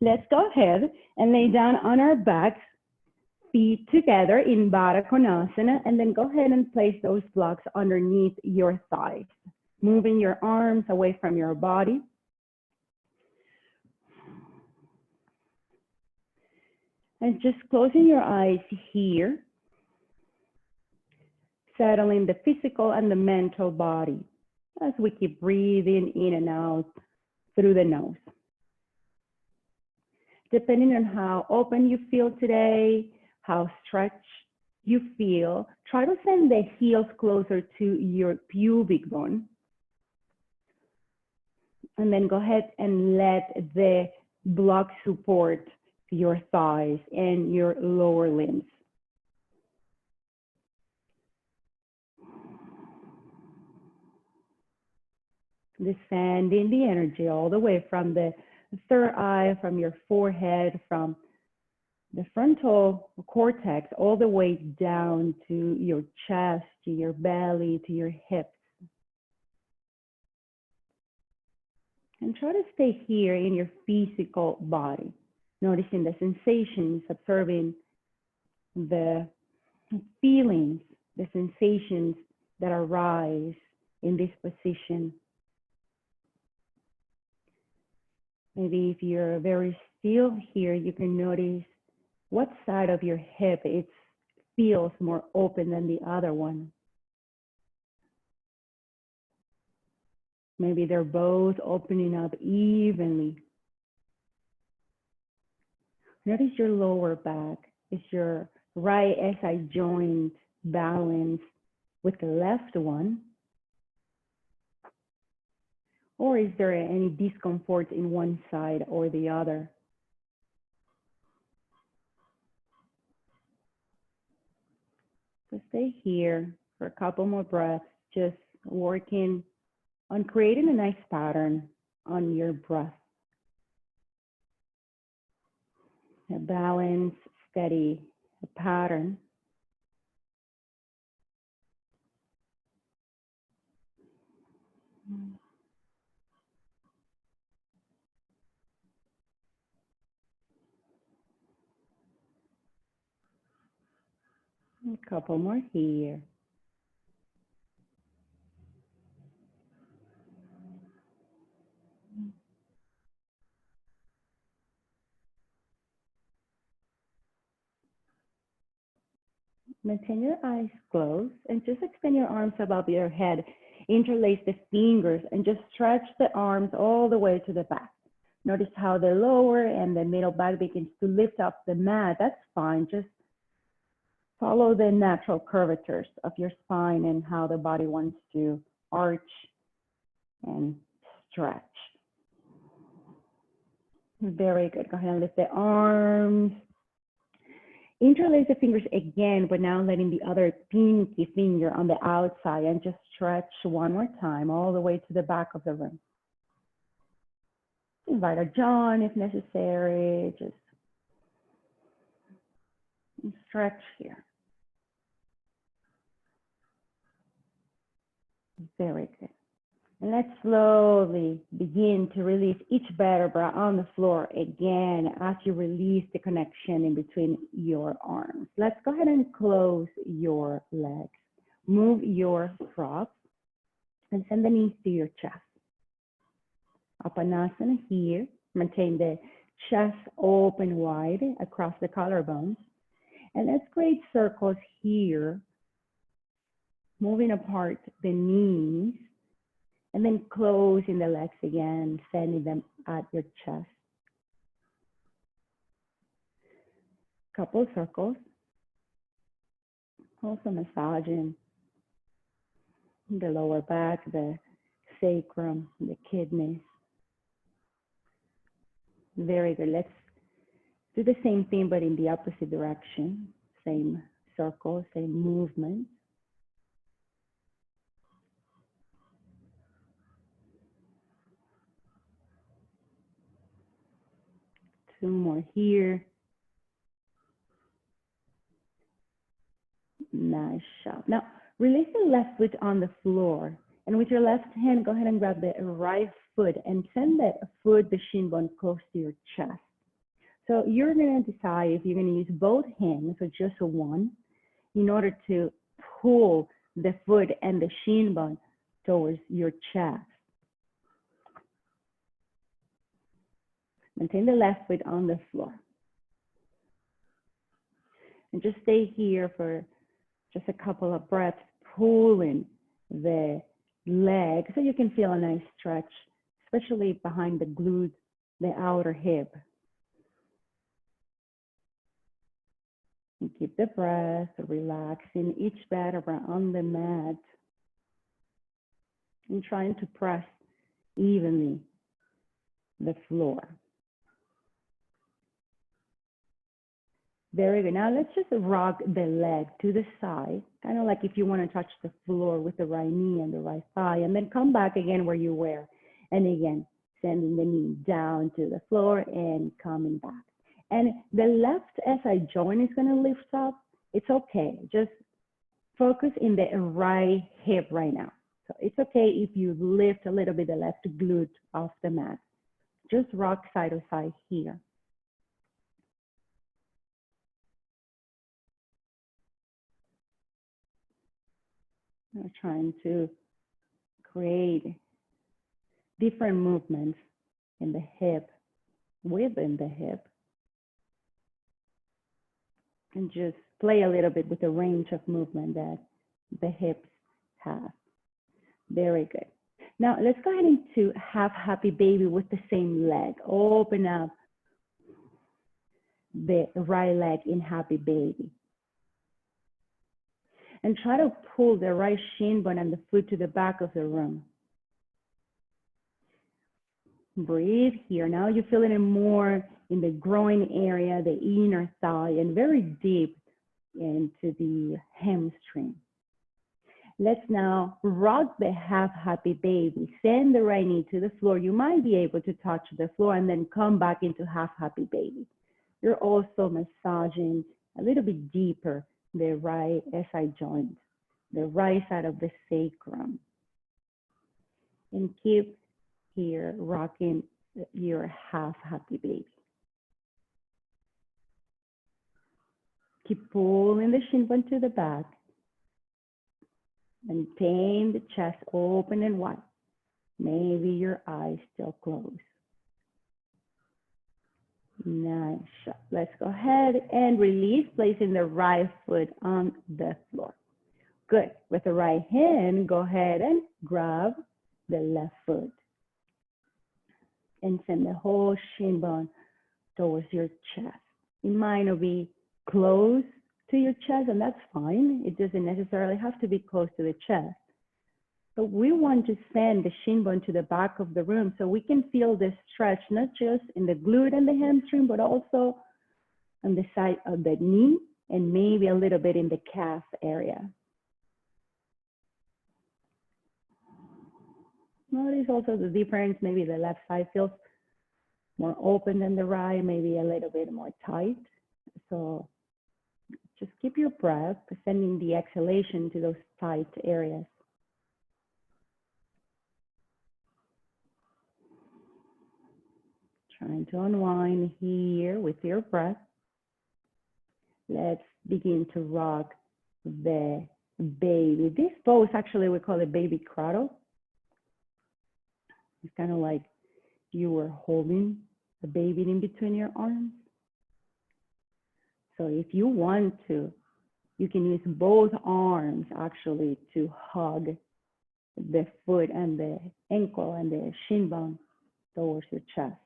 Let's go ahead and lay down on our backs, feet together in Baddha Konasana, and then go ahead and place those blocks underneath your thighs, moving your arms away from your body. And just closing your eyes here, settling the physical and the mental body as we keep breathing in and out through the nose. Depending on how open you feel today, how stretched you feel, try to send the heels closer to your pubic bone. And then go ahead and let the block support your thighs and your lower limbs. Descending the energy all the way from the third eye, from your forehead, from the frontal cortex, all the way down to your chest, to your belly, to your hips. And try to stay here in your physical body, noticing the sensations, observing the feelings, the sensations that arise in this position. Maybe if you're very still here, you can notice what side of your hip it feels more open than the other one. Maybe they're both opening up evenly. Notice your lower back. Is your right SI joint balanced with the left one? Or is there any discomfort in one side or the other? So stay here for a couple more breaths, just working on creating a nice pattern on your breath. A balanced, steady pattern. A couple more here. Maintain your eyes closed and just extend your arms above your head. Interlace the fingers and just stretch the arms all the way to the back. Notice how the lower and the middle back begins to lift up the mat. That's fine. Just follow the natural curvatures of your spine and how the body wants to arch and stretch. Very good. Go ahead and lift the arms. Interlace the fingers again, but now letting the other pinky finger on the outside and just stretch one more time all the way to the back of the room. Invite a yawn if necessary. Just stretch here. Very good. And let's slowly begin to release each vertebra on the floor again as you release the connection in between your arms. Let's go ahead and close your legs. Move your props and send the knees to your chest. Apanasana here. Maintain the chest open wide across the collarbones. And let's create circles here, moving apart the knees. And then closing the legs again, sending them at your chest. Couple circles. Also massaging the lower back, the sacrum, the kidneys. Very good. Let's do the same thing, but in the opposite direction. Same circle, same movement. Two more here. Nice job. Now, release the left foot on the floor And with your left hand, go ahead and grab the right foot and send that foot, the shin bone, close to your chest. So you're going to decide if you're going to use both hands or just one in order to pull the foot and the shin bone towards your chest. Maintain the left foot on the floor. And just stay here for just a couple of breaths, pulling the leg so you can feel a nice stretch, especially behind the glute, the outer hip. And keep the breath, relaxing each vertebra on the mat and trying to press evenly the floor. Very good. Now let's just rock the leg to the side, kind of like if you want to touch the floor with the right knee and the right thigh, and then come back again where you were. And again, sending the knee down to the floor and coming back. And the left SI joint is going to lift up. It's okay. Just focus in the right hip right now. So it's okay if you lift a little bit the left glute off the mat. Just rock side to side here. We're trying to create different movements in the hip, within the hip, and just play a little bit with the range of movement that the hips have. Very good. Now let's go ahead into half happy baby with the same leg. Open up the right leg in happy baby. And try to pull the right shin bone and the foot to the back of the room. Breathe here. Now you're feeling it more in the groin area, the inner thigh, and very deep into the hamstring. Let's now rock the half happy baby. Send the right knee to the floor. You might be able to touch the floor and then come back into half happy baby. You're also massaging a little bit deeper the right SI joint, the right side of the sacrum. And keep here rocking your half happy baby. Keep pulling the shin bone to the back. Maintain the chest open and wide. Maybe your eyes still closed. Nice shot. Let's go ahead and release, placing the right foot on the floor. Good. With the right hand, go ahead and grab the left foot. And send the whole shin bone towards your chest. It might not be close to your chest, and that's fine. It doesn't necessarily have to be close to the chest. But we want to send the shin bone to the back of the room so we can feel the stretch, not just in the glute and the hamstring, but also on the side of the knee and maybe a little bit in the calf area. Notice also the difference. Maybe the left side feels more open than the right, maybe a little bit more tight. So just keep your breath, sending the exhalation to those tight areas. Trying to unwind here with your breath. Let's begin to rock the baby. This pose, actually, we call it baby cradle. It's kind of like you were holding a baby in between your arms. So if you want to, you can use both arms actually to hug the foot and the ankle and the shin bone towards your chest.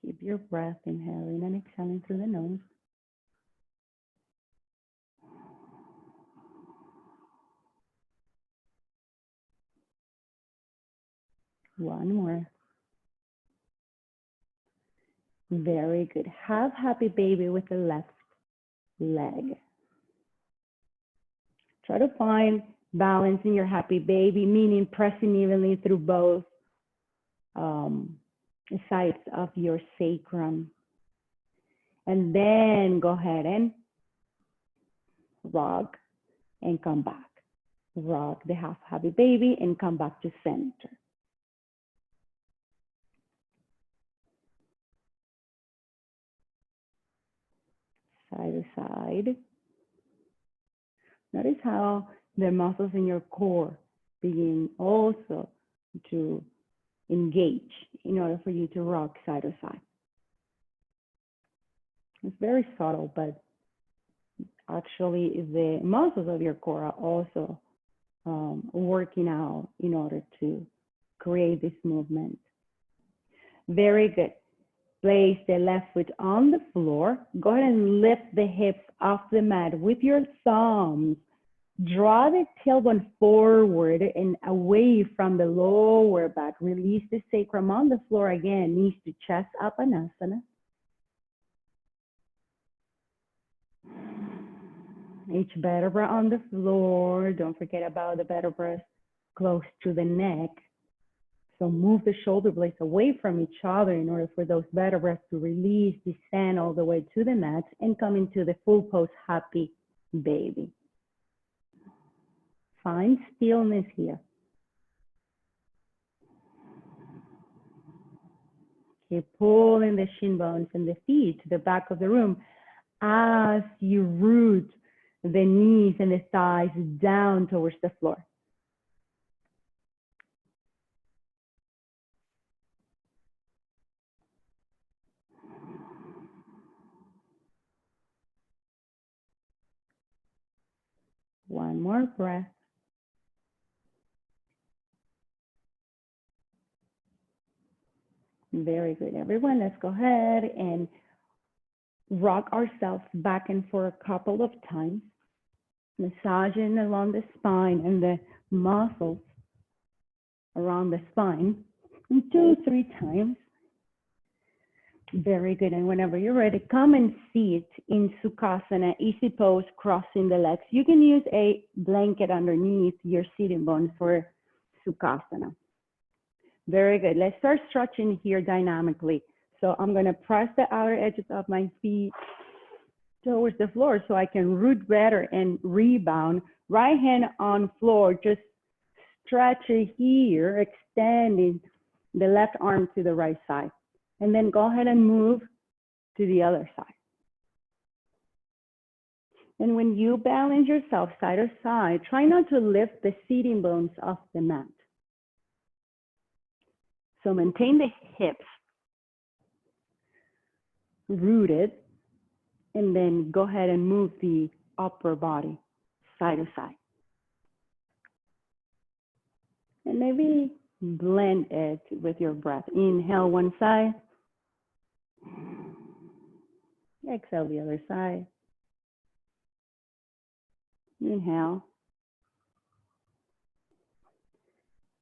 Keep your breath inhaling and exhaling through the nose. One more. Very good. Half happy baby with the left leg. Try to find balance in your happy baby, meaning pressing evenly through both sides of your sacrum. And then go ahead and rock, and come back. Rock the half happy baby and come back to center. Side to side. Notice how the muscles in your core begin also to engage in order for you to rock side to side. It's very subtle, but actually the muscles of your core are also working out in order to create this movement. Very good. Place the left foot on the floor. Go ahead and lift the hips off the mat with your thumbs. Draw the tailbone forward and away from the lower back. Release the sacrum on the floor again. Knees to chest up, Anasana. Each vertebra on the floor. Don't forget about the vertebrae close to the neck. So move the shoulder blades away from each other in order for those vertebrae to release, descend all the way to the mat and come into the full pose happy baby. Find stillness here. Keep pulling the shin bones and the feet to the back of the room as you root the knees and the thighs down towards the floor. One more breath. Very good, everyone. Let's go ahead and rock ourselves back and forth a couple of times, massaging along the spine and the muscles around the spine, and 2-3 times. Very good. And whenever you're ready, come and sit in Sukhasana, easy pose, crossing the legs. You can use a blanket underneath your sitting bones for Sukhasana. Very good. Let's start stretching here dynamically. So I'm going to press the outer edges of my feet towards the floor so I can root better and rebound. Right hand on floor, just stretch it here, extending the left arm to the right side. And then go ahead and move to the other side. And when you balance yourself side to side, try not to lift the sitting bones off the mat. So maintain the hips rooted, and then go ahead and move the upper body side to side. And maybe blend it with your breath. Inhale one side. Exhale the other side. Inhale.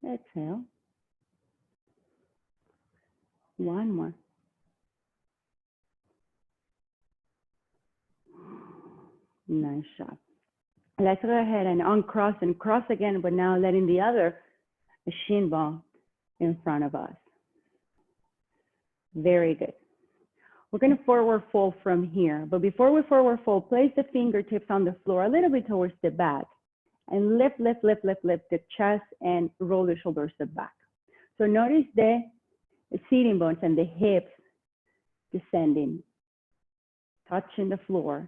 Exhale. One more. Nice shot. Let's go ahead and uncross and cross again, but now letting the other shin bone in front of us. Very good. We're going to forward fold from here, but before we forward fold, place the fingertips on the floor a little bit towards the back and lift the chest and roll the shoulders to the back. So notice the sitting bones and the hips descending, touching the floor.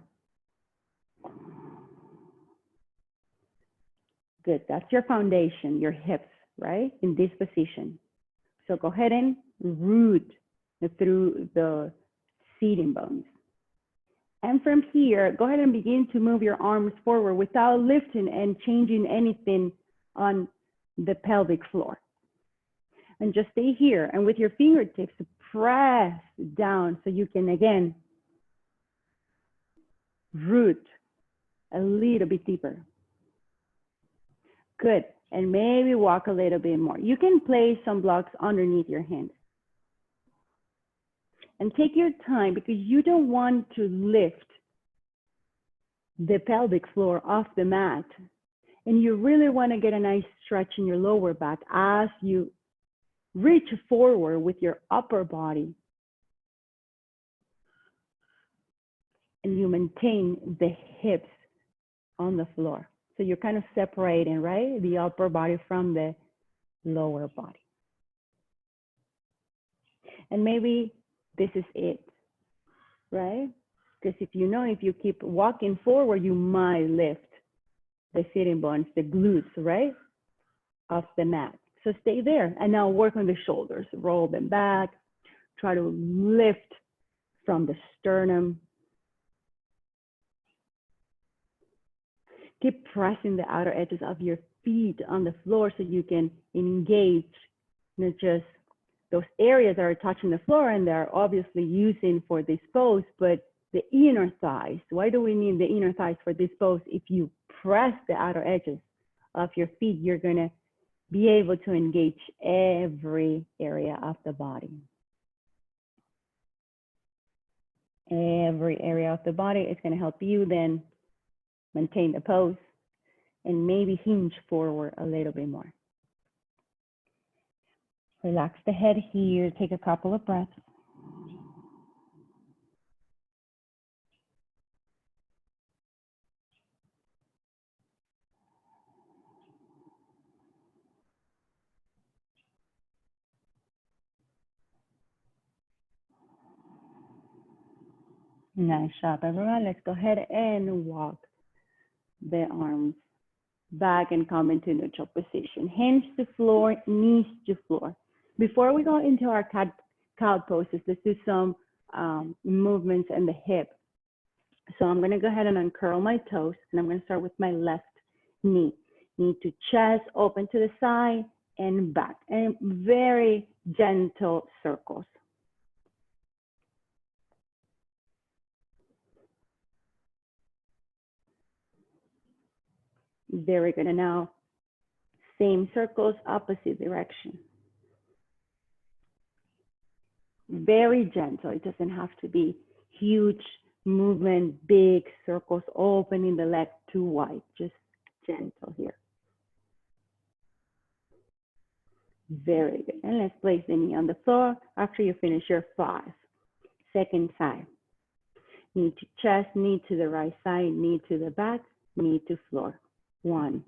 Good, that's your foundation, your hips, right? In this position. So go ahead and root through the sitting bones. And from here, go ahead and begin to move your arms forward without lifting and changing anything on the pelvic floor. And just stay here. And with your fingertips, press down so you can, again, root a little bit deeper. Good. And maybe walk a little bit more. You can place some blocks underneath your hands. And take your time because you don't want to lift the pelvic floor off the mat. And you really want to get a nice stretch in your lower back as you reach forward with your upper body. And you maintain the hips on the floor. So you're kind of separating, right? The upper body from the lower body. And maybe this is it, right? Because if you keep walking forward, you might lift the sitting bones, the glutes, right? Off the mat. So stay there. And now work on the shoulders. Roll them back. Try to lift from the sternum. Keep pressing the outer edges of your feet on the floor so you can engage not just those areas that are touching the floor and they're obviously using for this pose, but the inner thighs. Why do we need the inner thighs for this pose? If you press the outer edges of your feet, you're going to be able to engage every area of the body. Every area of the body is going to help you then maintain the pose and maybe hinge forward a little bit more. Relax the head here. Take a couple of breaths. Nice job, everyone. Let's go ahead and walk the arms back and come into neutral position. Hands to floor, knees to floor. Before we go into our cow poses, let's do some movements in the hip. So I'm going to go ahead and uncurl my toes, and I'm going to start with my left knee. Knee to chest, open to the side and back, and very gentle circles. Very good. And now, same circles, opposite direction. Very gentle. It doesn't have to be huge movement, big circles, opening the leg too wide. Just gentle here. Very good. And let's place the knee on the floor after you finish your 5. Second side. Knee to chest, knee to the right side, knee to the back, knee to floor. 1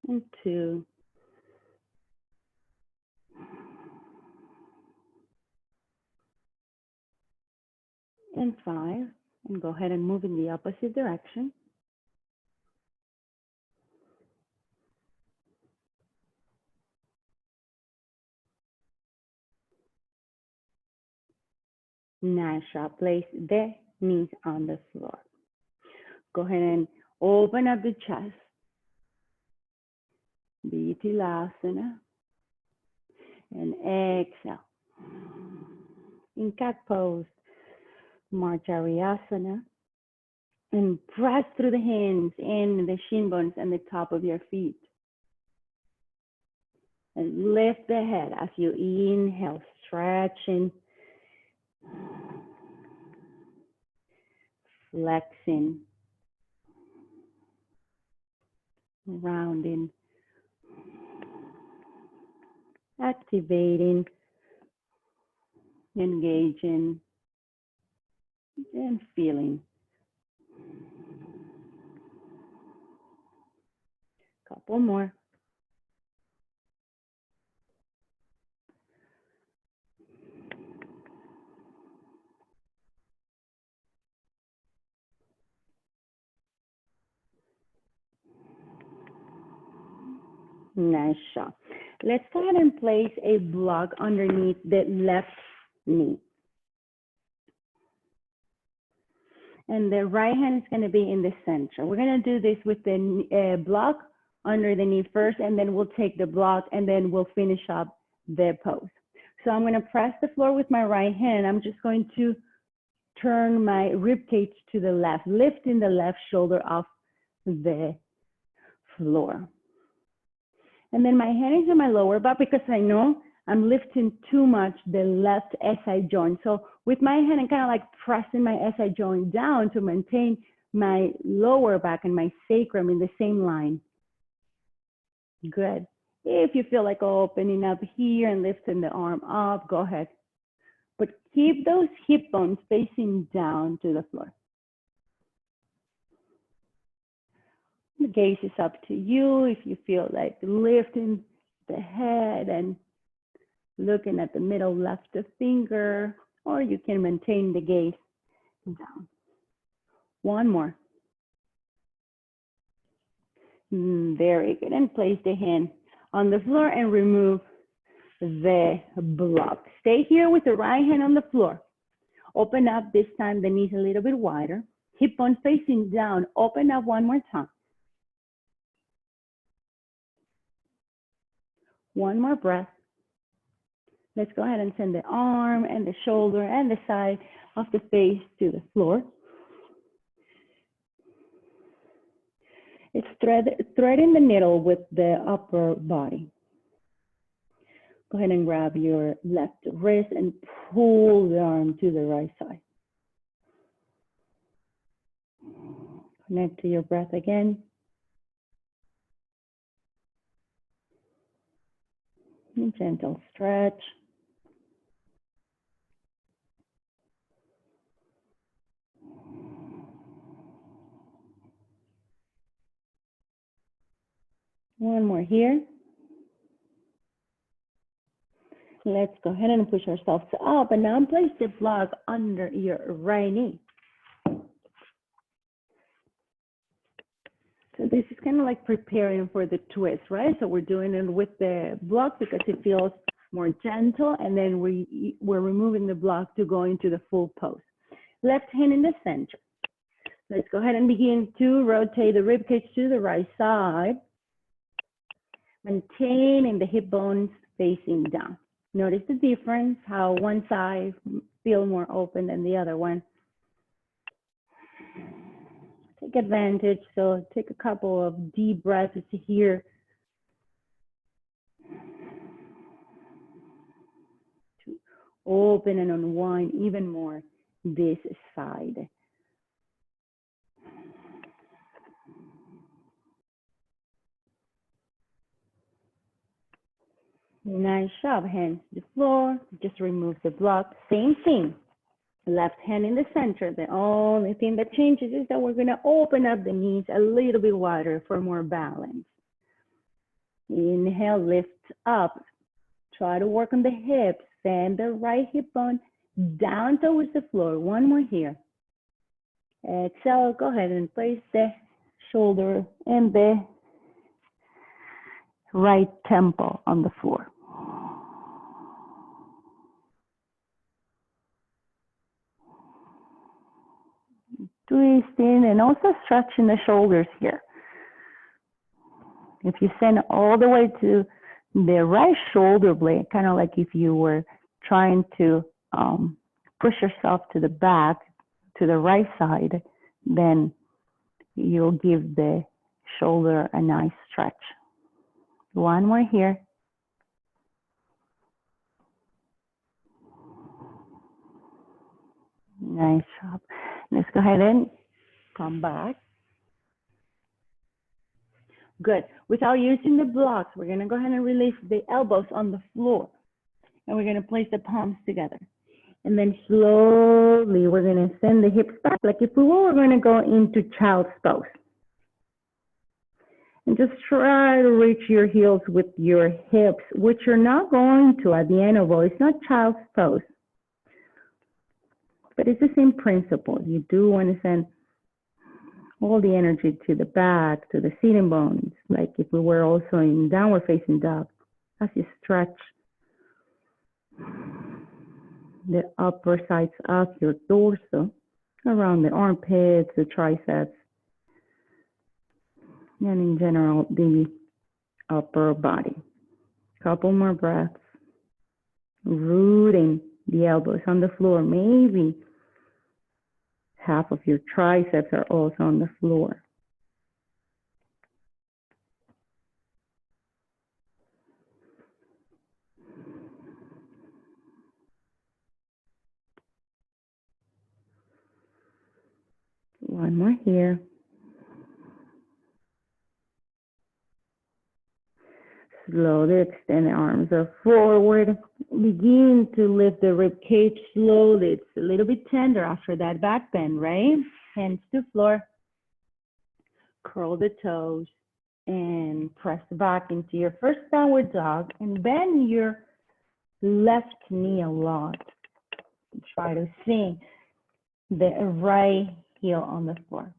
and 2. And 5. And go ahead and move in the opposite direction. Nice job. Place the knees on the floor. Go ahead and open up the chest. Vipassana. And exhale. In cat pose, Marjariasana. And press through the hands and the shin bones and the top of your feet. And lift the head as you inhale, stretching, flexing, rounding, activating, engaging, and feeling. Couple more. Nice job. Let's go ahead and place a block underneath the left knee. And the right hand is going to be in the center. We're going to do this with the block under the knee first, and then we'll take the block, and then we'll finish up the pose. So I'm going to press the floor with my right hand. I'm just going to turn my rib cage to the left, lifting the left shoulder off the floor. And then my hand is on my lower back because I know I'm lifting too much the left SI joint. So with my hand, I'm kind of like pressing my SI joint down to maintain my lower back and my sacrum in the same line. Good. If you feel like opening up here and lifting the arm up, go ahead. But keep those hip bones facing down to the floor. The gaze is up to you. If you feel like lifting the head and looking at the middle left finger, or you can maintain the gaze down. One more. Very good. And place the hand on the floor and remove the block. Stay here with the right hand on the floor. Open up this time the knees a little bit wider. Hip bone facing down. Open up one more time. One more breath. Let's go ahead and send the arm and the shoulder and the side of the face to the floor. It's threading the needle with the upper body. Go ahead and grab your left wrist and pull the arm to the right side. Connect to your breath again. And gentle stretch. One more here. Let's go ahead and push ourselves up, and now place the block under your right knee. So this is kind of like preparing for the twist, right? So we're doing it with the block because it feels more gentle, and then we're removing the block to go into the full pose. Left hand in the center. Let's go ahead and begin to rotate the rib cage to the right side, maintaining the hip bones facing down. Notice the difference, how one side feels more open than the other one. Take advantage, so take a couple of deep breaths here. To open and unwind even more this side. Nice job, hands to the floor, just remove the block. Same thing, left hand in the center. The only thing that changes is that we're gonna open up the knees a little bit wider for more balance. Inhale, lift up. Try to work on the hips, send the right hip bone down towards the floor. One more here. Exhale, go ahead and place the shoulder and the right temple on the floor. Twisting and also stretching the shoulders here. If you send all the way to the right shoulder blade, kind of like if you were trying to push yourself to the back, to the right side, then you'll give the shoulder a nice stretch. One more here. Nice job. Let's go ahead and come back. Good. Without using the blocks, we're going to go ahead and release the elbows on the floor. And we're going to place the palms together. And then slowly, we're going to send the hips back. Like if we were going to go into child's pose. And just try to reach your heels with your hips, which you're not going to at the end of all. It's not child's pose. But it's the same principle. You do want to send all the energy to the back, to the sitting bones, like if we were also in downward facing dog, as you stretch the upper sides of your torso, around the armpits, the triceps, and in general, the upper body. Couple more breaths, rooting the elbows on the floor. Maybe half of your triceps are also on the floor. One more here. Slowly extend the arms up forward. Begin to lift the rib cage slowly. It's a little bit tender after that back bend, right? Hands to floor. Curl the toes and press back into your first downward dog and bend your left knee a lot. Try to sink the right heel on the floor.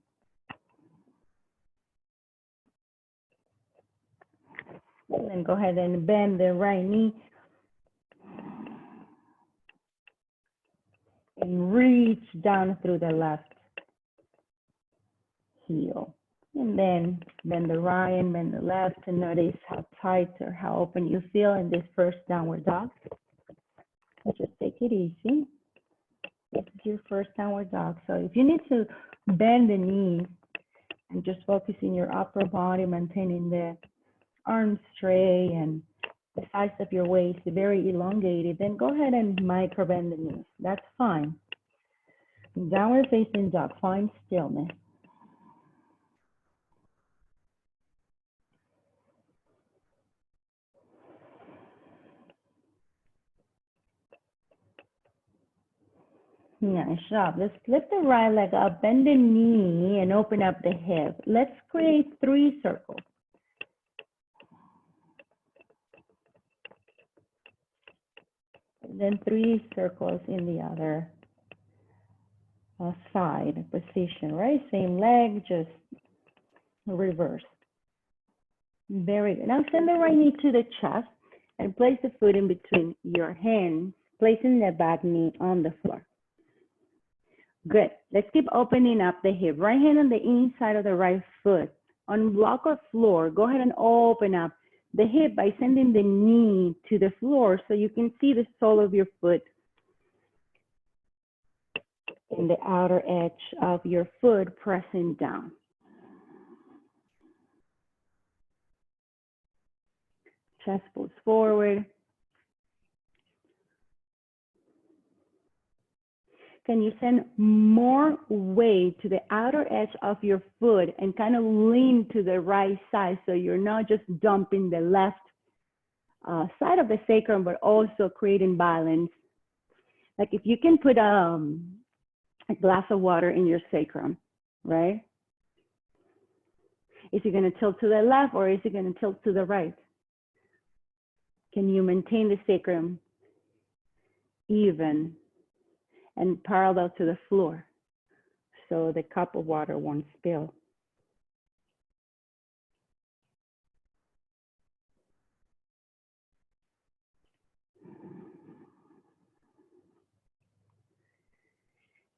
And then go ahead and bend the right knee and reach down through the left heel. And then bend the right and bend the left, and notice how tight or how open you feel in this first downward dog. So just take it easy. This is your first downward dog. So if you need to bend the knees and just focus in your upper body, maintaining the arms straight and the size of your waist very elongated, then go ahead and micro bend the knees. That's fine. Downward facing dog, find stillness. Nice job. Let's lift the right leg up, bend the knee, and open up the hip. Let's create 3 circles. And then 3 circles in the other side position, right? Same leg, just reverse. Very good. Now send the right knee to the chest and place the foot in between your hands, placing the back knee on the floor. Good. Let's keep opening up the hip. Right hand on the inside of the right foot. On block or floor, go ahead and open up the hip by sending the knee to the floor so you can see the sole of your foot and the outer edge of your foot pressing down. Chest pulls forward. Can you send more weight to the outer edge of your foot and kind of lean to the right side so you're not just dumping the left side of the sacrum, but also creating balance? Like if you can put a glass of water in your sacrum, right? Is it going to tilt to the left or is it going to tilt to the right? Can you maintain the sacrum even and parallel to the floor so the cup of water won't spill?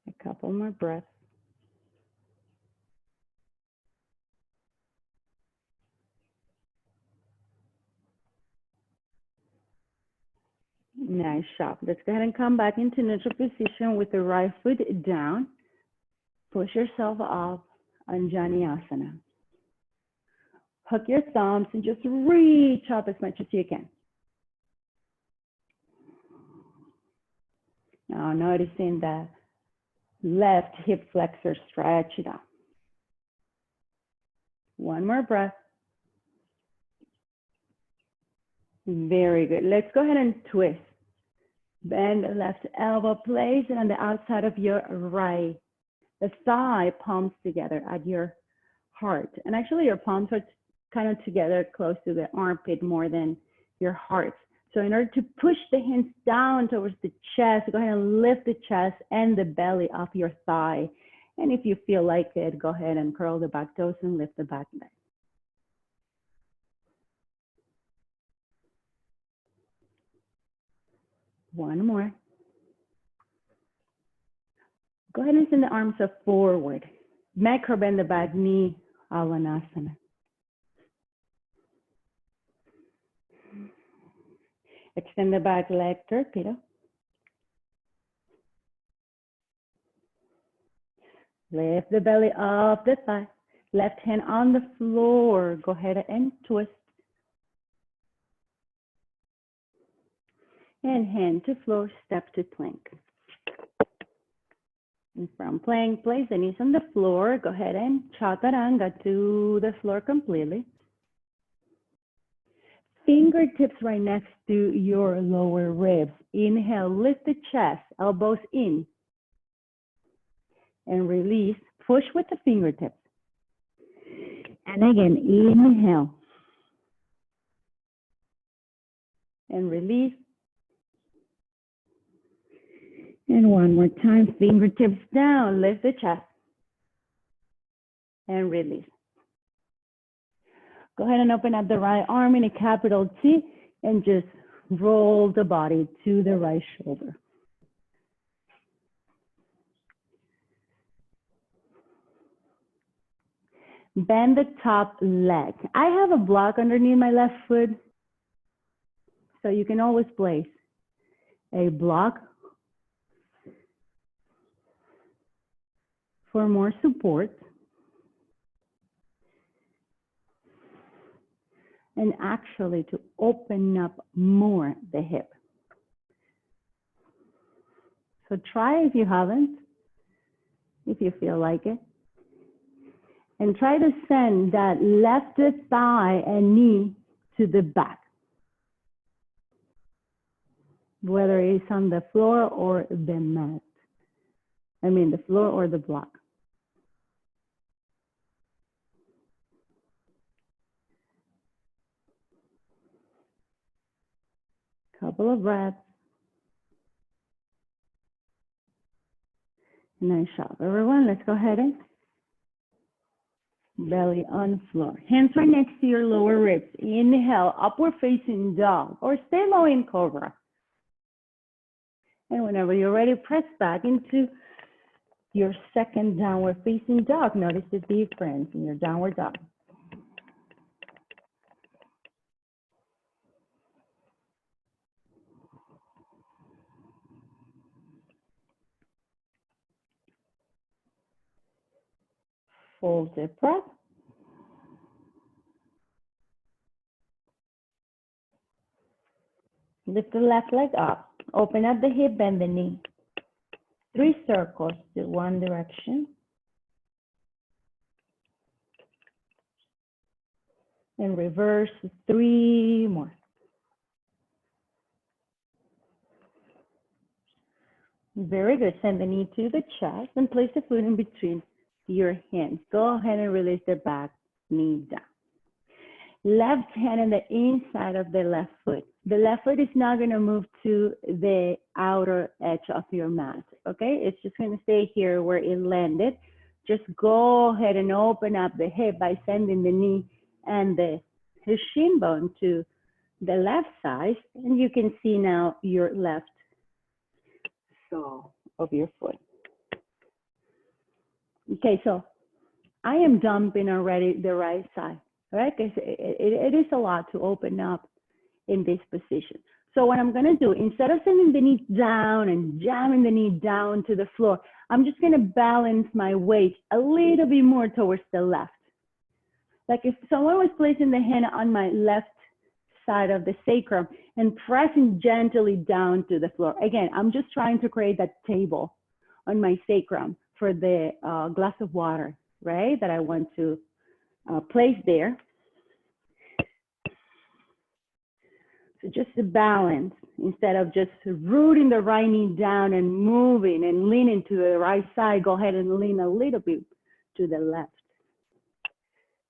A couple more breaths. Nice job. Let's go ahead and come back into neutral position with the right foot down. Push yourself up on Asana. Hook your thumbs and just reach up as much as you can. Now noticing the left hip flexor stretch it out. One more breath. Very good. Let's go ahead and twist. Bend the left elbow, place it on the outside of your right. The thigh palms together at your heart. And actually your palms are kind of together close to the armpit more than your heart. So in order to push the hands down towards the chest, go ahead and lift the chest and the belly off your thigh. And if you feel like it, go ahead and curl the back toes and lift the back leg. One more. Go ahead and send the arms up forward. Macro bend the back knee, Alanasana. Extend the back leg, torpedo. Lift the belly up the thigh. Left hand on the floor. Go ahead and twist. And hand to floor, step to plank. And from plank, place the knees on the floor. Go ahead and chaturanga to the floor completely. Fingertips right next to your lower ribs. Inhale, lift the chest, elbows in. And release, push with the fingertips. And again, inhale. And release. And one more time, fingertips down, lift the chest. And release. Go ahead and open up the right arm in a capital T and just roll the body to the right shoulder. Bend the top leg. I have a block underneath my left foot, so you can always place a block for more support. And actually to open up more the hip. So try if you haven't, if you feel like it. And try to send that left thigh and knee to the back. Whether it's on the floor or the mat. I mean the floor or the block. Couple of breaths. Nice job, everyone. Let's go ahead and belly on floor. Hands right next to your lower ribs. Inhale, upward facing dog, or stay low in cobra. And whenever you're ready, press back into your second downward facing dog. Notice the difference in your downward dog. Full deep breath. Lift the left leg up. Open up the hip, bend the knee. 3 circles to one direction. And reverse 3 more. Very good. Send the knee to the chest and place the foot in between your hands. Go ahead and release the back knee down. Left hand on the inside of the left foot. The left foot is not going to move to the outer edge of your mat, okay? It's just going to stay here where it landed. Just go ahead and open up the hip by sending the knee and the shin bone to the left side, and you can see now your left sole of your foot. Okay, so I am dumping already the right side, right? Because it is a lot to open up in this position. So what I'm gonna do, instead of sending the knee down and jamming the knee down to the floor, I'm just gonna balance my weight a little bit more towards the left. Like if someone was placing the hand on my left side of the sacrum and pressing gently down to the floor. Again, I'm just trying to create that table on my sacrum for the glass of water, right? That I want to place there. So just to balance, instead of just rooting the right knee down and moving and leaning to the right side, go ahead and lean a little bit to the left.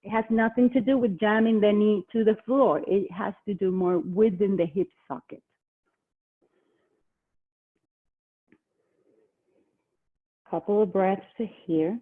It has nothing to do with jamming the knee to the floor. It has to do more within the hip socket. Couple of breaths here.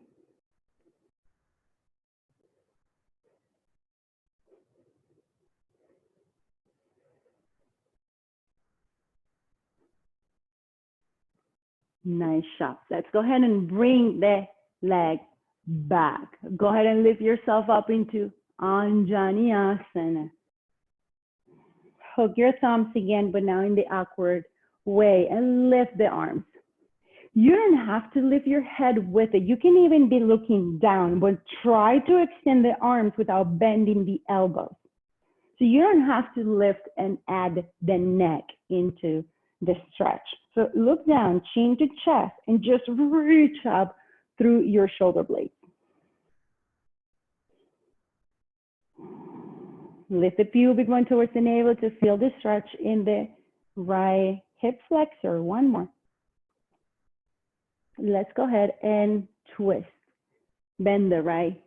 Nice job. Let's go ahead and bring the leg back. Go ahead and lift yourself up into Anjani Asana. Hook your thumbs again, but now in the awkward way, and lift the arms. You don't have to lift your head with it. You can even be looking down, but try to extend the arms without bending the elbows. So you don't have to lift and add the neck into the stretch. So look down, chin to chest, and just reach up through your shoulder blades. Lift the pubic bone towards the navel to feel the stretch in the right hip flexor. One more. Let's go ahead and twist. Bend the right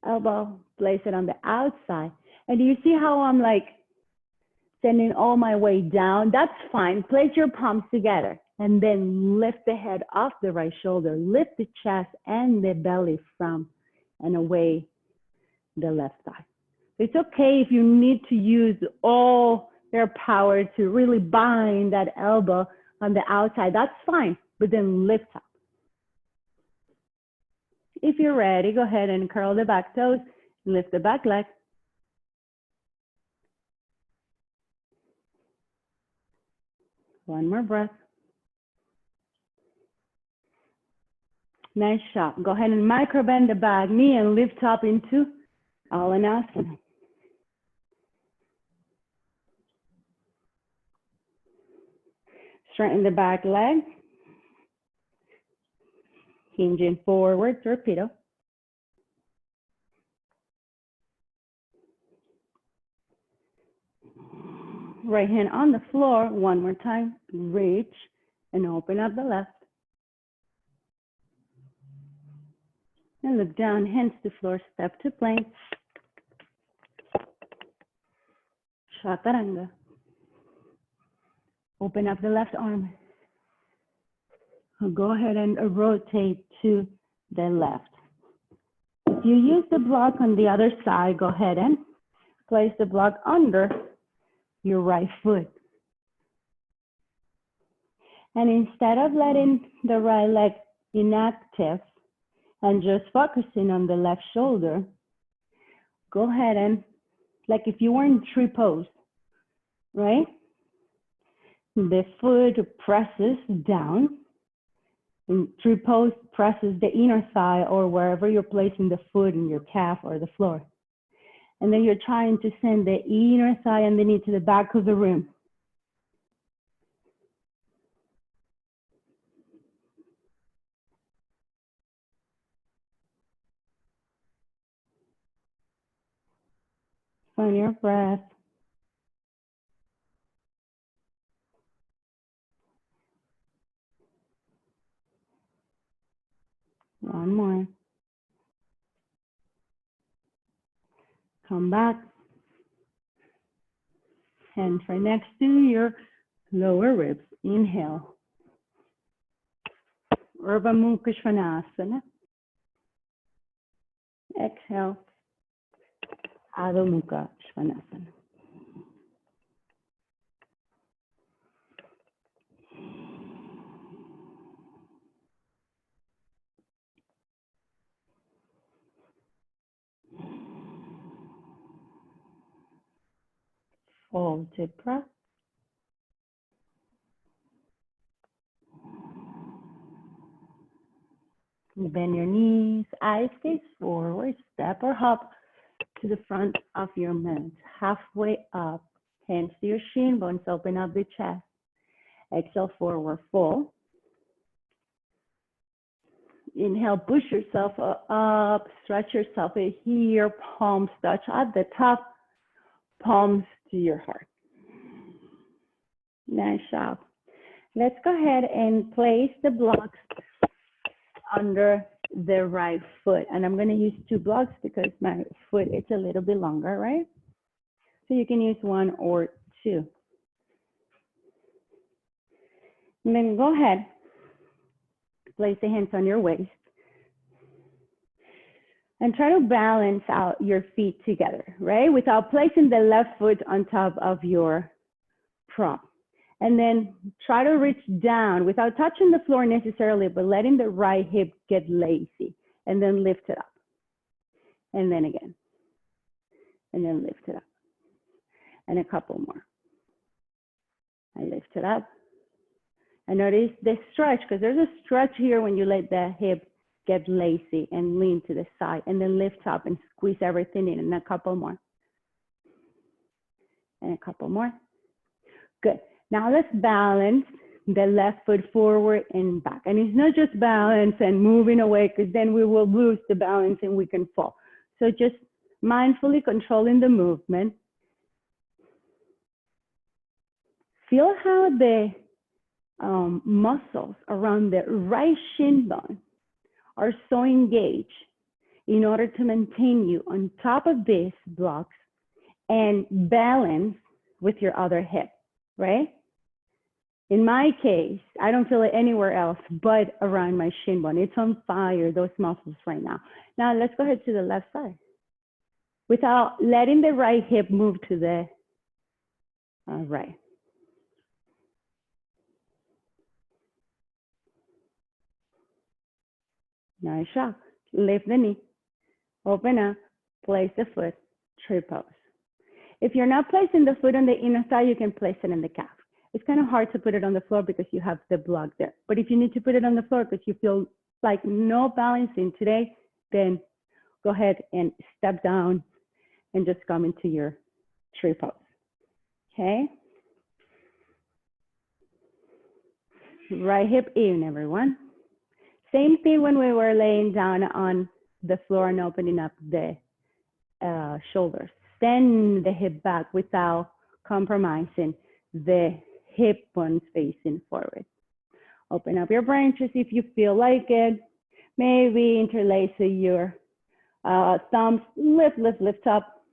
elbow, place it on the outside. And do you see how I'm like sending all my weight down? That's fine. Place your palms together and then lift the head off the right shoulder. Lift the chest and the belly from and away the left side. It's okay if you need to use all their power to really bind that elbow on the outside. That's fine, but then lift up. If you're ready, go ahead and curl the back toes, lift the back leg. One more breath. Nice shot. Go ahead and micro bend the back knee and lift up into ANNADELIS. Straighten the back leg. Hinging forward, torpedo. Right hand on the floor, one more time. Reach and open up the left. And look down, hands to floor, step to plank. Chaturanga. Open up the left arm. Go ahead and rotate to the left. If you use the block on the other side, go ahead and place the block under your right foot. And instead of letting the right leg inactive and just focusing on the left shoulder, go ahead and, like if you were in tree pose, right? The foot presses down. And tree pose presses the inner thigh or wherever you're placing the foot in your calf or the floor. And then you're trying to send the inner thigh underneath to the back of the room. Find your breath. One more. Come back. Hands right next to your lower ribs. Inhale. Urdhva Mukha Svanasana. Exhale. Adho Mukha Svanasana. Hold deep breath. Bend your knees, eyes gaze forward, step or hop to the front of your mat. Halfway up, hands to your shin bones, open up the chest. Exhale, forward fold. Inhale, push yourself up, stretch yourself here, palms touch at the top, palms to your heart. Nice job. Let's go ahead and place the blocks under the right foot. And I'm going to use 2 blocks because my foot is a little bit longer, right? So you can use 1 or 2. And then go ahead, place the hands on your waist. And try to balance out your feet together, right? Without placing the left foot on top of your prop. And then try to reach down without touching the floor necessarily, but letting the right hip get lazy. And then lift it up. And then again. And then lift it up. And a couple more. And lift it up. And notice the stretch, because there's a stretch here when you let the hip get lazy and lean to the side. And then lift up and squeeze everything in. And a couple more. And a couple more. Good. Now let's balance the left foot forward and back. And it's not just balance and moving away, because then we will lose the balance and we can fall. So just mindfully controlling the movement. Feel how the muscles around the right shin bone are so engaged. in order to maintain you on top of these blocks and balance with your other hip, right? In my case, I don't feel it anywhere else but around my shin bone. It's on fire, those muscles right now. Now let's go ahead to the left side without letting the right hip move to the right. Nice job. Lift the knee, open up, place the foot, tree pose. If you're not placing the foot on the inner thigh, you can place it in the calf. It's kind of hard to put it on the floor because you have the block there. But if you need to put it on the floor because you feel like no balancing today, then go ahead and step down and just come into your tree pose. Okay? Right hip in, everyone. Same thing when we were laying down on the floor and opening up the shoulders. Send the hip back without compromising the hip bones facing forward. Open up your branches if you feel like it. Maybe interlace your thumbs. Lift, lift, lift up.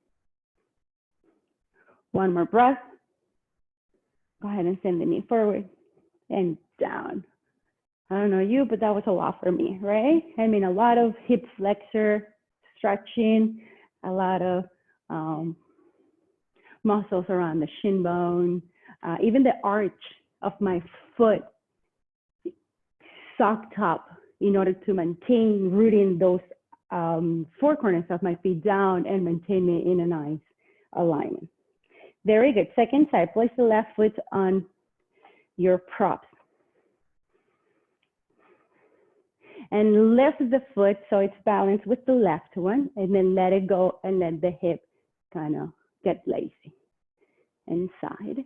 One more breath. Go ahead and send the knee forward and down. I don't know you, but that was a lot for me, right? I mean, a lot of hip flexor stretching, a lot of muscles around the shin bone, even the arch of my foot sucked up in order to maintain rooting those four corners of my feet down and maintain me in a nice alignment. Very good. Second side, place the left foot on your props. And lift the foot so it's balanced with the left one, and then let it go and let the hip kind of get lazy. Inside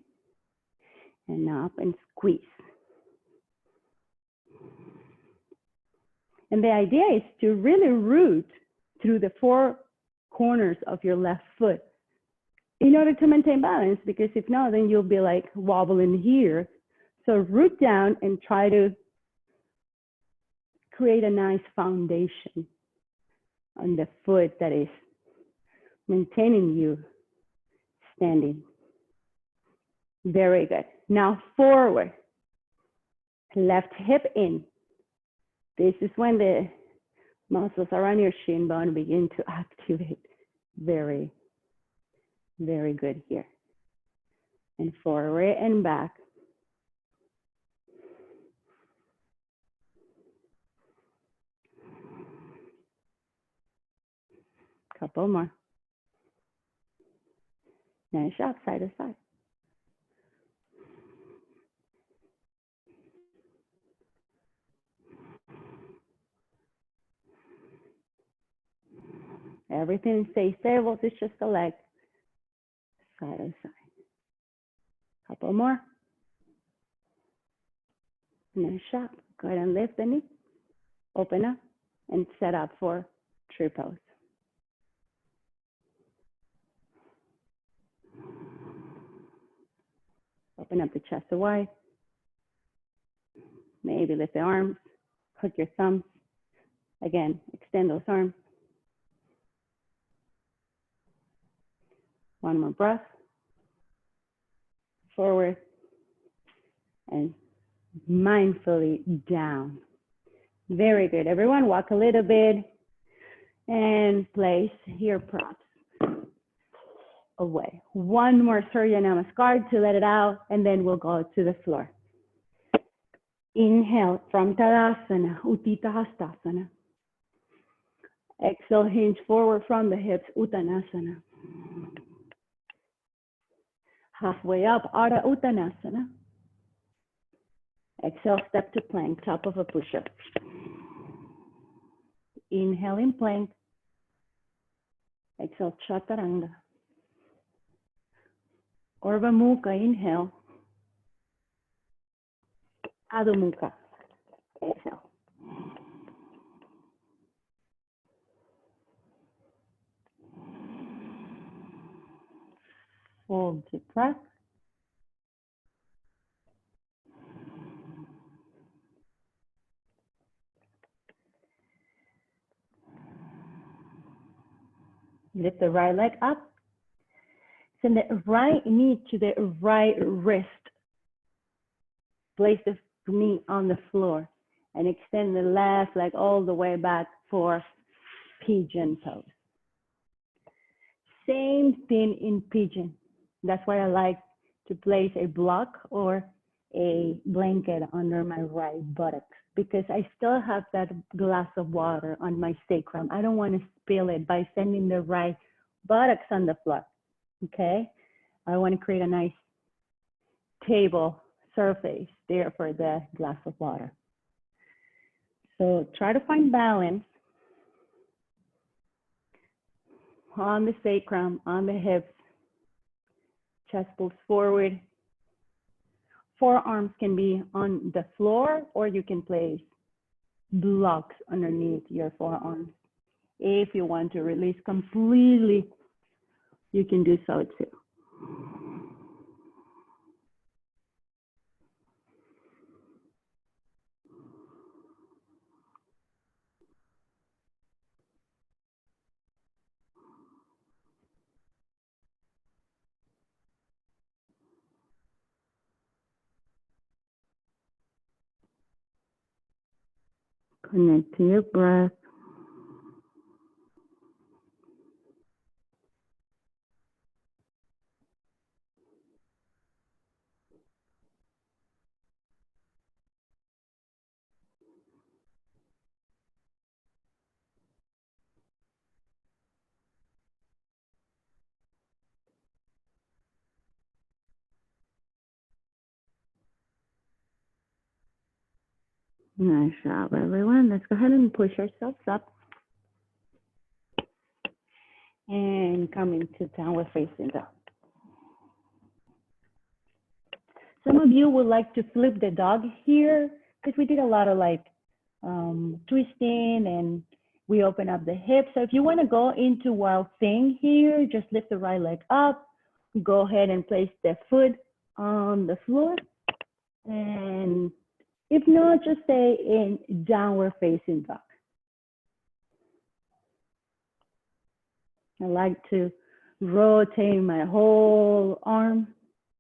and up and squeeze. And the idea is to really root through the four corners of your left foot in order to maintain balance, because if not, then you'll be like wobbling here. So root down and try to create a nice foundation on the foot that is maintaining you standing. Very good. Now forward, left hip in. This is when the muscles around your shin bone begin to activate. Very, very good here. And forward and back. Couple more. Nice job, side to side. Everything stays stable, it's just the leg. Side to side. Couple more. Nice job. Go ahead and lift the knee. Open up and set up for tree pose. Open up the chest wide. Maybe lift the arms, hook your thumbs. Again, extend those arms. One more breath. Forward and mindfully down. Very good. Everyone walk a little bit and place your props away. One more Surya Namaskar to let it out, and then we'll go to the floor. Inhale from Tadasana, Uttita Hastasana. Exhale, hinge forward from the hips, Uttanasana. Halfway up, Ardha Uttanasana. Exhale, step to plank, top of a push-up. Inhale in plank. Exhale, Chaturanga. Urdhva Mukha, inhale. Adho Mukha, exhale. Hold deep breath. Lift the right leg up. Send the right knee to the right wrist. Place the knee on the floor and extend the left leg all the way back for pigeon pose. Same thing in pigeon. That's why I like to place a block or a blanket under my right buttocks, because I still have that glass of water on my sacrum. I don't want to spill it by sending the right buttocks on the floor, okay? I want to create a nice table surface there for the glass of water. So try to find balance on the sacrum, on the hips, chest pulls forward. Forearms can be on the floor, or you can place blocks underneath your forearms. If you want to release completely, you can do so too. Connect to your breath. Nice job, everyone. Let's go ahead and push ourselves up and come into downward facing dog. Some of you would like to flip the dog here, because we did a lot of like twisting and we open up the hips. So if you want to go into wild thing here, just lift the right leg up, go ahead and place the foot on the floor. And if not, just stay in downward facing dog. I like to rotate my whole arm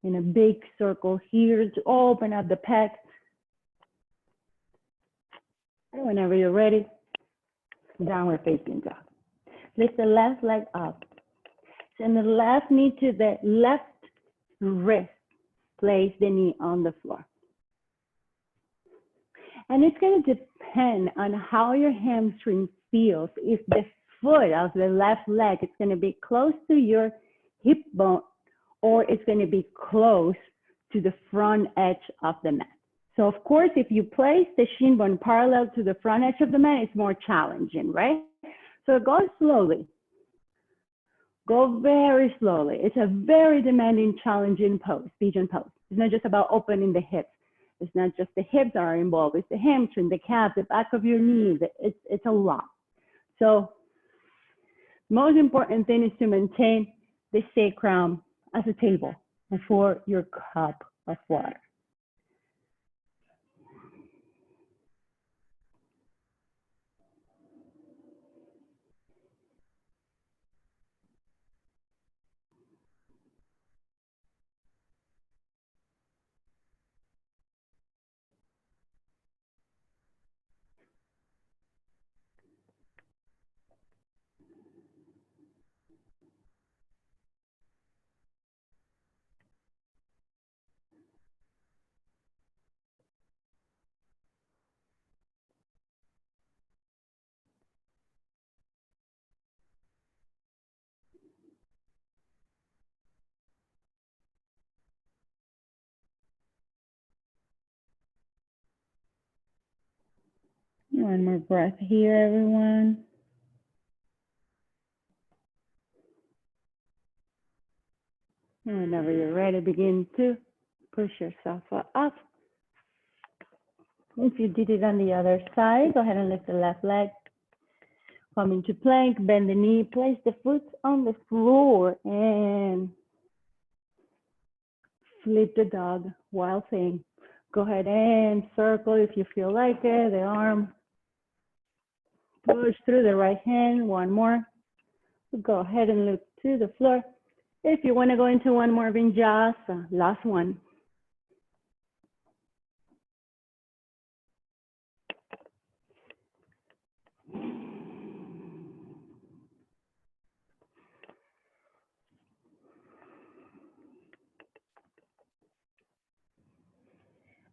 in a big circle here to open up the pec. And whenever you're ready, downward facing dog. Lift the left leg up. Send the left knee to the left wrist. Place the knee on the floor. And it's going to depend on how your hamstring feels. If the foot of the left leg is going to be close to your hip bone, or it's going to be close to the front edge of the mat. So of course, if you place the shin bone parallel to the front edge of the mat, it's more challenging, right? So go slowly. Go very slowly. It's a very demanding, challenging pose, pigeon pose. It's not just about opening the hips. It's not just the hips that are involved. It's the hamstring, the calf, the back of your knee. It's a lot. So most important thing is to maintain the sacrum as a table before your cup of water. One more breath here, everyone. And whenever you're ready, begin to push yourself up. If you did it on the other side, go ahead and lift the left leg. Come into plank, bend the knee, place the foot on the floor, and flip the dog, wild thing. Go ahead and circle if you feel like it, the arm. Push through the right hand, one more. Go ahead and look to the floor. If you want to go into one more vinyasa, last one.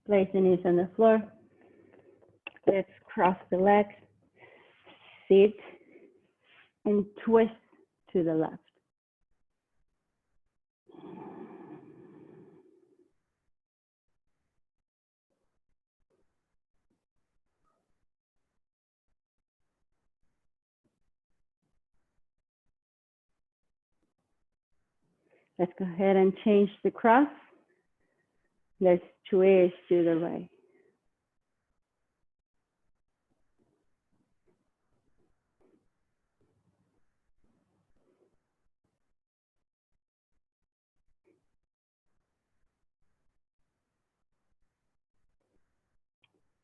Place the knees on the floor. Let's cross the legs, sit, and twist to the left. Let's go ahead and change the cross. Let's twist to the right.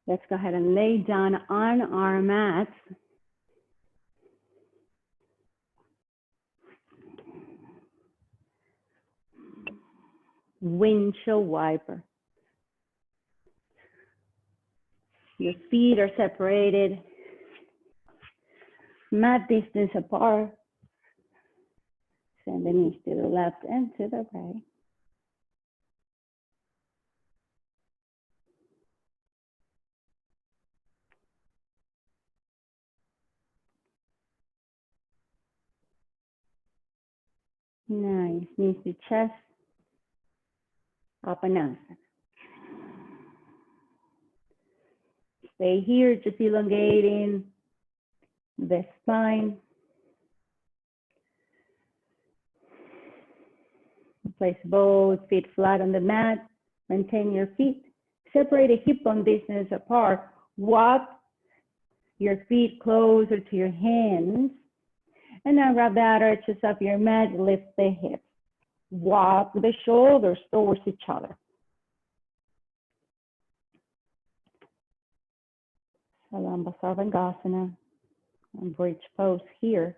Let's go ahead and lay down on our mats. Windshield wiper. Your feet are separated, mat distance apart. Send the knees to the left and to the right. Nice, knees to chest, up and down. Stay here, just elongating the spine. Place both feet flat on the mat. Maintain your feet. Separate the hip bone distance apart. Walk your feet closer to your hands. And now wrap the outer edges of your mat. Lift the hips. Walk the shoulders towards each other. Salamba Sarvangasana. And bridge pose here.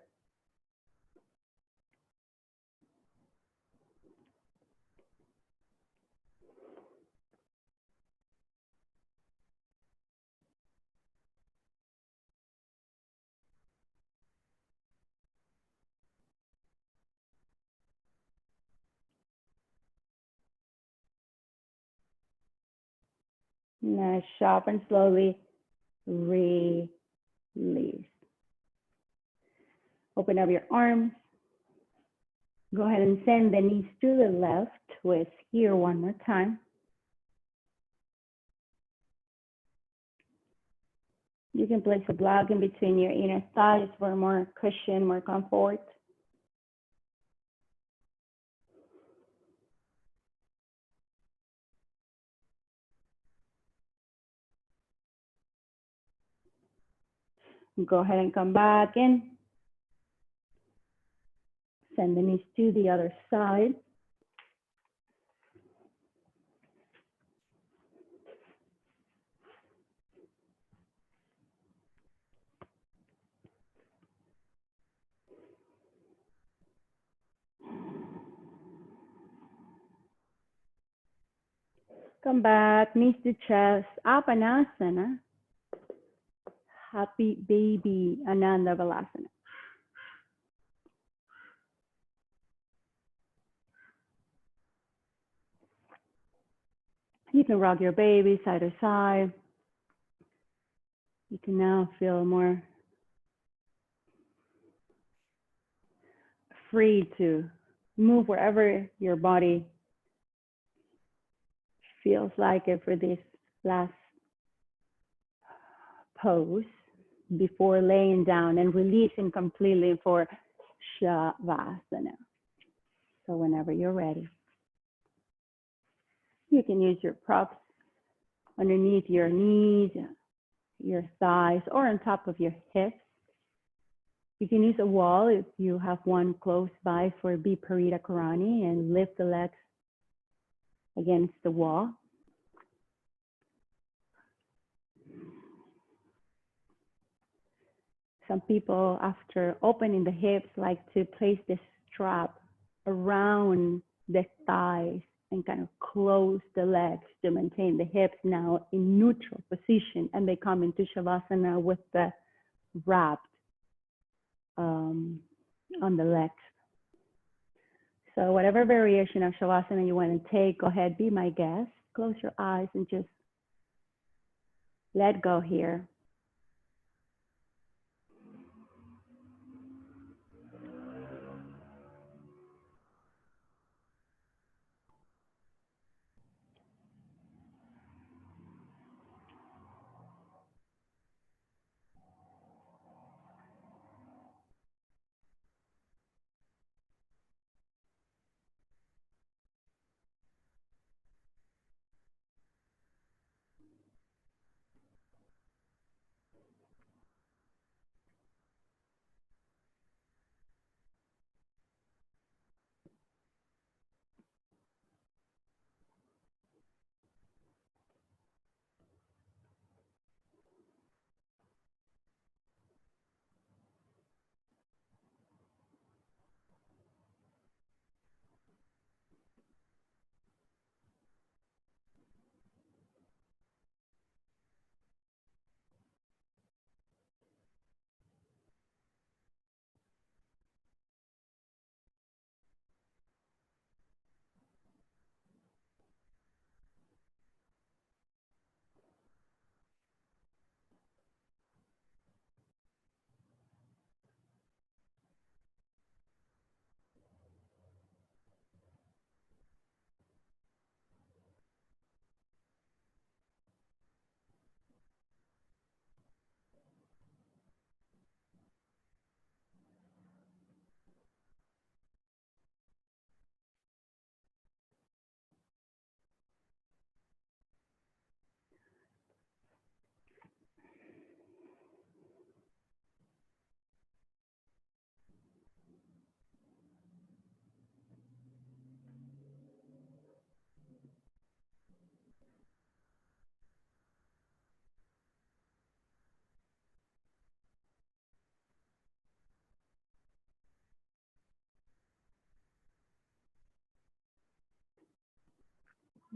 Now sharp and slowly release. Open up your arms. Go ahead and send the knees to the left. Twist here one more time. You can place a block in between your inner thighs for more cushion, more comfort. Go ahead and come back in. Send the knees to the other side. Come back, knees to chest, Apanasana. Happy baby, ANNADELIS. You can rock your baby side to side. You can now feel more free to move wherever your body feels like it for this last pose before laying down and releasing completely for Shavasana. So whenever you're ready, you can use your props underneath your knees, your thighs, or on top of your hips. You can use a wall if you have one close by for Viparita Karani and lift the legs against the wall. Some people, after opening the hips, like to place the strap around the thighs and kind of close the legs to maintain the hips now in neutral position. And they come into Shavasana with the wrapped on the legs. So whatever variation of Shavasana you want to take, go ahead, be my guest. Close your eyes and just let go here.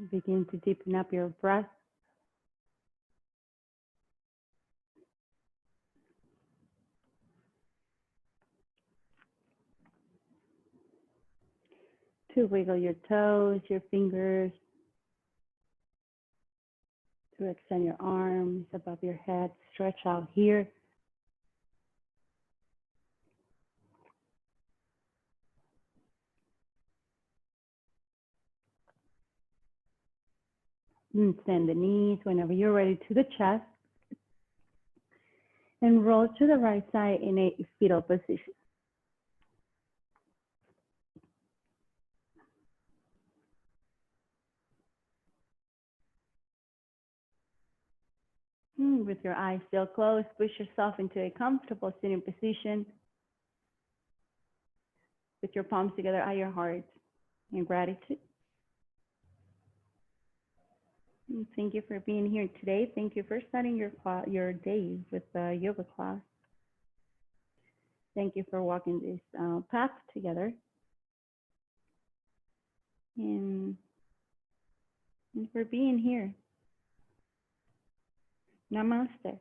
Begin to deepen up your breath. To wiggle your toes, your fingers, to extend your arms above your head, stretch out here. And send the knees whenever you're ready to the chest. And roll to the right side in a fetal position. With your eyes still closed, push yourself into a comfortable sitting position. With your palms together at your heart in gratitude. And thank you for being here today. Thank you for starting your day with the yoga class. Thank you for walking this path together. And for being here. Namaste.